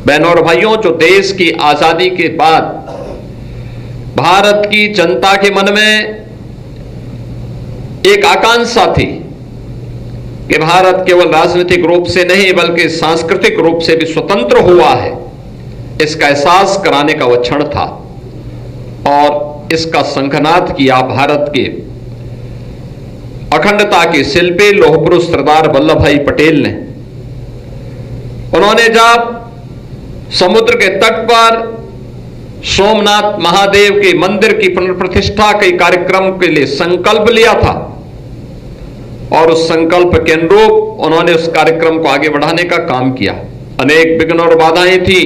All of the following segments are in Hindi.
बहनों और भाइयों, जो देश की आजादी के बाद भारत की जनता के मन में एक आकांक्षा थी कि भारत केवल राजनीतिक रूप से नहीं बल्कि सांस्कृतिक रूप से भी स्वतंत्र हुआ है, इसका एहसास कराने का वह क्षण था और इसका शंखनाद किया भारत के अखंडता के शिल्पी लौह पुरुष सरदार वल्लभ भाई पटेल ने। उन्होंने जब समुद्र के तट पर सोमनाथ महादेव के मंदिर की पुनर्प्रतिष्ठा के कार्यक्रम के लिए संकल्प लिया था और उस संकल्प के अनुरूप उन्होंने उस कार्यक्रम को आगे बढ़ाने का काम किया। अनेक विघ्न और बाधाएं थी,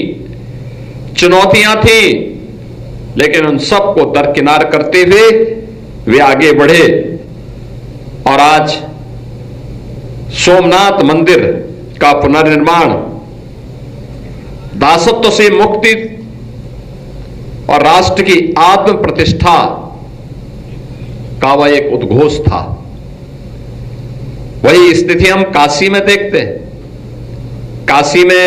चुनौतियां थी, लेकिन उन सबको दरकिनार करते हुए वे आगे बढ़े और आज सोमनाथ मंदिर का पुनर्निर्माण दासत्व से मुक्ति और राष्ट्र की आत्म प्रतिष्ठा का वह एक उद्घोष था। वही स्थिति हम काशी में देखते हैं। काशी में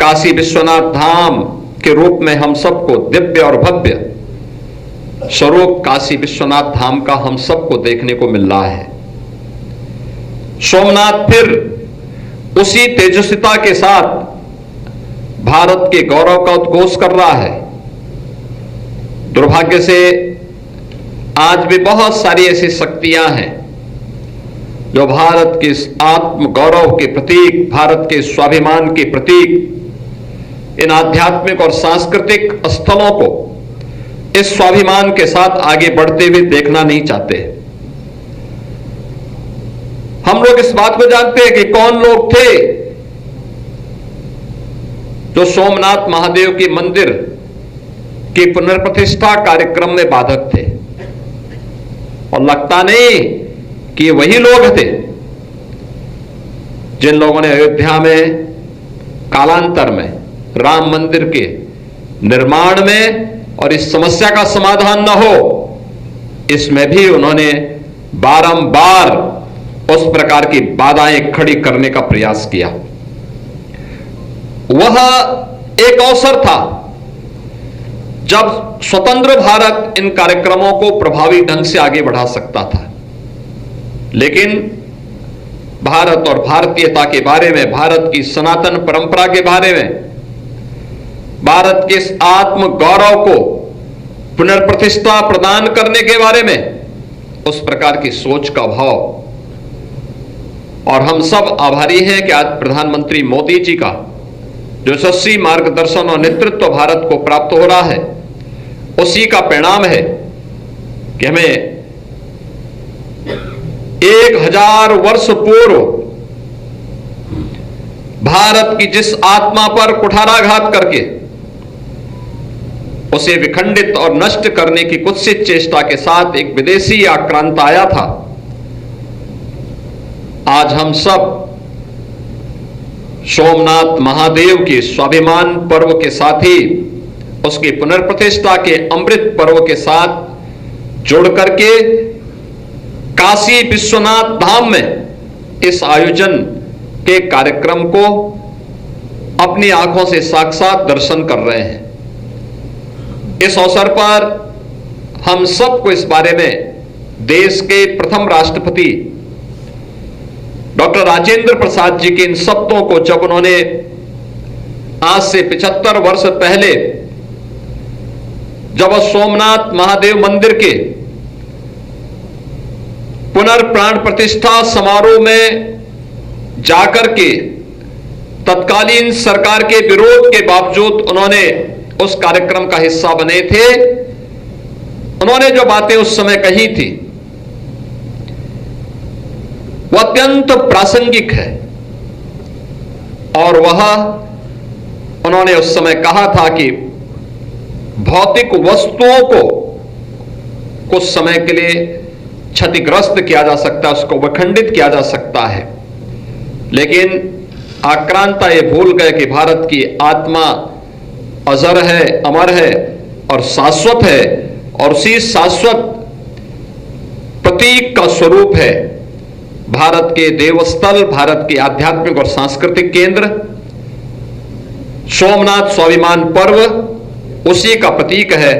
काशी विश्वनाथ धाम के रूप में हम सबको दिव्य और भव्य स्वरूप काशी विश्वनाथ धाम का हम सबको देखने को मिल रहा है। सोमनाथ फिर उसी तेजस्विता के साथ भारत के गौरव का उद्घोष कर रहा है। दुर्भाग्य से आज भी बहुत सारी ऐसी शक्तियां हैं जो भारत के आत्म गौरव के प्रतीक, भारत के स्वाभिमान के प्रतीक, इन आध्यात्मिक और सांस्कृतिक स्थलों को इस स्वाभिमान के साथ आगे बढ़ते हुए देखना नहीं चाहते। हम लोग इस बात को जानते हैं कि कौन लोग थे जो सोमनाथ महादेव के मंदिर की पुनर्प्रतिष्ठा कार्यक्रम में बाधक थे, और लगता नहीं कि वही लोग थे जिन लोगों ने अयोध्या में कालांतर में राम मंदिर के निर्माण में और इस समस्या का समाधान न हो इसमें भी उन्होंने बारंबार उस प्रकार की बाधाएं खड़ी करने का प्रयास किया। वह एक अवसर था जब स्वतंत्र भारत इन कार्यक्रमों को प्रभावी ढंग से आगे बढ़ा सकता था, लेकिन भारत और भारतीयता के बारे में, भारत की सनातन परंपरा के बारे में, भारत के इस आत्म गौरव को पुनर्प्रतिष्ठा प्रदान करने के बारे में उस प्रकार की सोच का अभाव। और हम सब आभारी हैं कि आज प्रधानमंत्री मोदी जी का जो यशस्वी मार्गदर्शन और नेतृत्व भारत को प्राप्त हो रहा है, उसी का परिणाम है कि हमें 1000 वर्ष पूर्व भारत की जिस आत्मा पर कुठाराघात करके उसे विखंडित और नष्ट करने की कुत्सित चेष्टा के साथ एक विदेशी आक्रांत आया था, आज हम सब सोमनाथ महादेव के स्वाभिमान पर्व के साथ ही उसकी पुनर्प्रतिष्ठा के अमृत पर्व के साथ जोड़ करके काशी विश्वनाथ धाम में इस आयोजन के कार्यक्रम को अपनी आंखों से साक्षात दर्शन कर रहे हैं। इस अवसर पर हम सबको इस बारे में देश के प्रथम राष्ट्रपति डॉक्टर राजेंद्र प्रसाद जी के इन शब्दों को जब उन्होंने आज से 75 वर्ष पहले जब सोमनाथ महादेव मंदिर के पुनर्प्राण प्रतिष्ठा समारोह में जाकर के तत्कालीन सरकार के विरोध के बावजूद उन्होंने उस कार्यक्रम का हिस्सा बने थे, उन्होंने जो बातें उस समय कही थी वह अत्यंत प्रासंगिक है। और वह उन्होंने उस समय कहा था कि भौतिक वस्तुओं को कुछ समय के लिए क्षतिग्रस्त किया जा सकता है, उसको विखंडित किया जा सकता है, लेकिन आक्रांता ये भूल गए कि भारत की आत्मा अजर है, अमर है और शाश्वत है, और उसी शाश्वत प्रतीक का स्वरूप है भारत के देवस्थल, भारत के आध्यात्मिक और सांस्कृतिक केंद्र सोमनाथ स्वाभिमान पर्व उसी का प्रतीक है